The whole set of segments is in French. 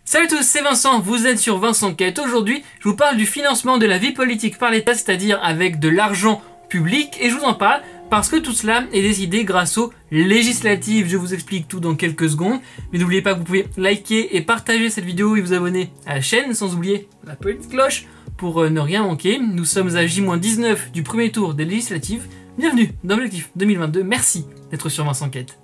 Salut à tous, c'est Vincent, vous êtes sur Vincent Quête. Aujourd'hui, je vous parle du financement de la vie politique par l'État, c'est-à-dire avec de l'argent public, et je vous en parle parce que tout cela est décidé grâce aux législatives. Je vous explique tout dans quelques secondes, mais n'oubliez pas que vous pouvez liker et partager cette vidéo et vous abonner à la chaîne, sans oublier la petite cloche pour ne rien manquer. Nous sommes à J-19 du premier tour des législatives. Bienvenue dans l'objectif 2022, merci d'être sur Vincent Quête.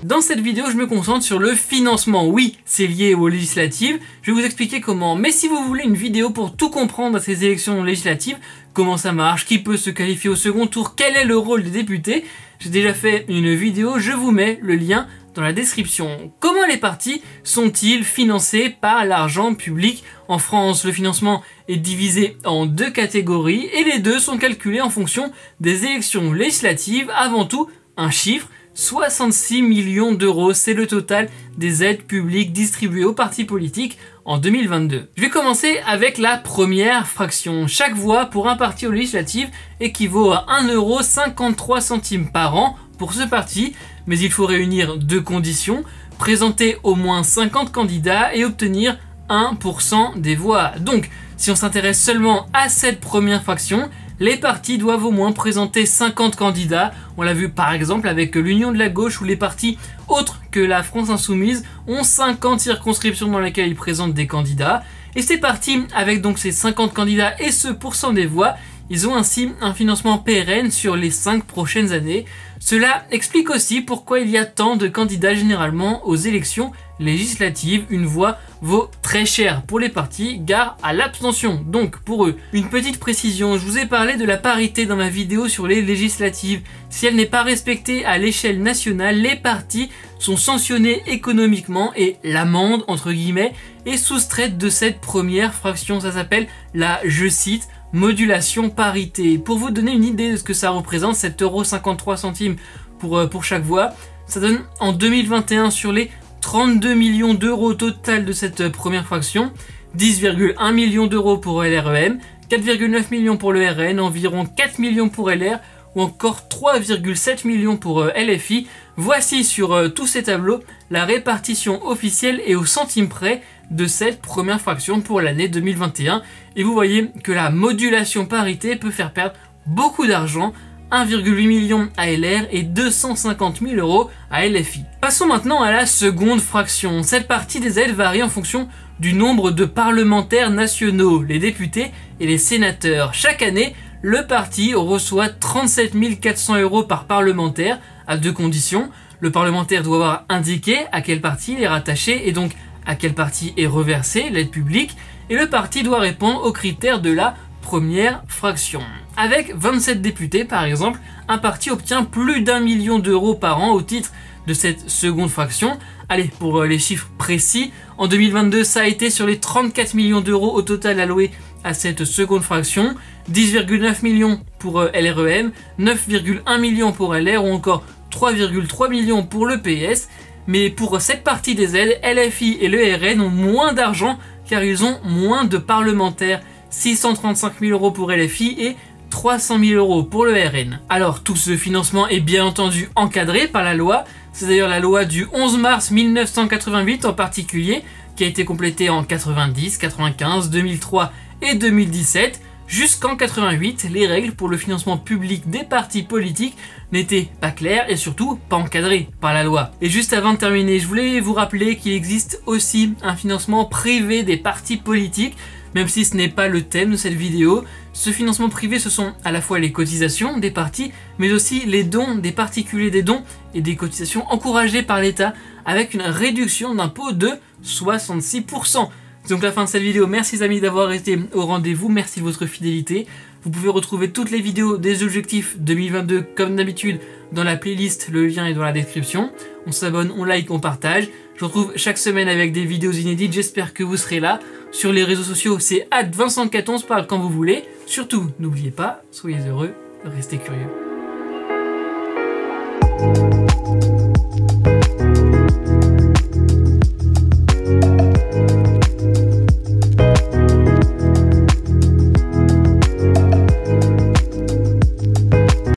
Dans cette vidéo, je me concentre sur le financement. Oui, c'est lié aux législatives. Je vais vous expliquer comment. Mais si vous voulez une vidéo pour tout comprendre à ces élections législatives, comment ça marche, qui peut se qualifier au second tour, quel est le rôle des députés, j'ai déjà fait une vidéo, je vous mets le lien dans la description. Comment les partis sont-ils financés par l'argent public? En France, le financement est divisé en deux catégories et les deux sont calculés en fonction des élections législatives. Avant tout, un chiffre. 66 millions d'euros, c'est le total des aides publiques distribuées aux partis politiques en 2022. Je vais commencer avec la première fraction. Chaque voix pour un parti aux législatives équivaut à 1,53 € par an pour ce parti, mais il faut réunir deux conditions, présenter au moins 50 candidats et obtenir 1% des voix. Donc, si on s'intéresse seulement à cette première fraction, les partis doivent au moins présenter 50 candidats. On l'a vu par exemple avec l'Union de la gauche où les partis autres que la France Insoumise ont 50 circonscriptions dans lesquelles ils présentent des candidats. Et ces partis, avec donc ces 50 candidats et ce % des voix, ils ont ainsi un financement pérenne sur les 5 prochaines années. Cela explique aussi pourquoi il y a tant de candidats généralement aux élections législatives. Une voix vaut très cher pour les partis, gare à l'abstention donc pour eux. Une petite précision, je vous ai parlé de la parité dans ma vidéo sur les législatives. Si elle n'est pas respectée à l'échelle nationale, les partis sont sanctionnés économiquement et l'amende, entre guillemets, est soustraite de cette première fraction. Ça s'appelle la, je cite, modulation parité. Pour vous donner une idée de ce que ça représente, 7,53 € pour chaque voix, ça donne en 2021 sur les 32 millions d'euros total de cette première fraction, 10,1 millions d'euros pour LREM, 4,9 millions pour le RN, environ 4 millions pour LR ou encore 3,7 millions pour LFI. Voici sur tous ces tableaux la répartition officielle et au centime près de cette première fraction pour l'année 2021. Et vous voyez que la modulation parité peut faire perdre beaucoup d'argent, 1,8 million à LR et 250 000 € à LFI. Passons maintenant à la seconde fraction. Cette partie des aides varie en fonction du nombre de parlementaires nationaux, les députés et les sénateurs. Chaque année, le parti reçoit 37 400 € par parlementaire à deux conditions. Le parlementaire doit avoir indiqué à quel parti il est rattaché et donc à quel parti est reversée l'aide publique, et le parti doit répondre aux critères de la première fraction. Avec 27 députés par exemple, un parti obtient plus d'1 million d'euros par an au titre de cette seconde fraction. Allez, pour les chiffres précis, en 2022 ça a été sur les 34 millions d'euros au total alloués à cette seconde fraction, 10,9 millions pour LREM, 9,1 millions pour LR ou encore 3,3 millions pour le PS. Mais pour cette partie des aides, LFI et le RN ont moins d'argent car ils ont moins de parlementaires, 635 000 € pour LFI et 300 000 € pour le RN. Alors tout ce financement est bien entendu encadré par la loi, c'est d'ailleurs la loi du 11 mars 1988 en particulier, qui a été complétée en 90, 95, 2003 et 2017. Jusqu'en 88, les règles pour le financement public des partis politiques n'étaient pas claires et surtout pas encadrées par la loi. Et juste avant de terminer, je voulais vous rappeler qu'il existe aussi un financement privé des partis politiques, même si ce n'est pas le thème de cette vidéo. Ce financement privé, ce sont à la fois les cotisations des partis, mais aussi les dons des particuliers, des dons et des cotisations encouragées par l'État avec une réduction d'impôt de 66%. C'est donc la fin de cette vidéo. Merci les amis d'avoir été au rendez-vous, merci de votre fidélité. Vous pouvez retrouver toutes les vidéos des objectifs 2022 comme d'habitude dans la playlist, le lien est dans la description. On s'abonne, on like, on partage. Je vous retrouve chaque semaine avec des vidéos inédites, j'espère que vous serez là. Sur les réseaux sociaux, c'est @VincentQuête, on se parle quand vous voulez. Surtout, n'oubliez pas, soyez heureux, restez curieux.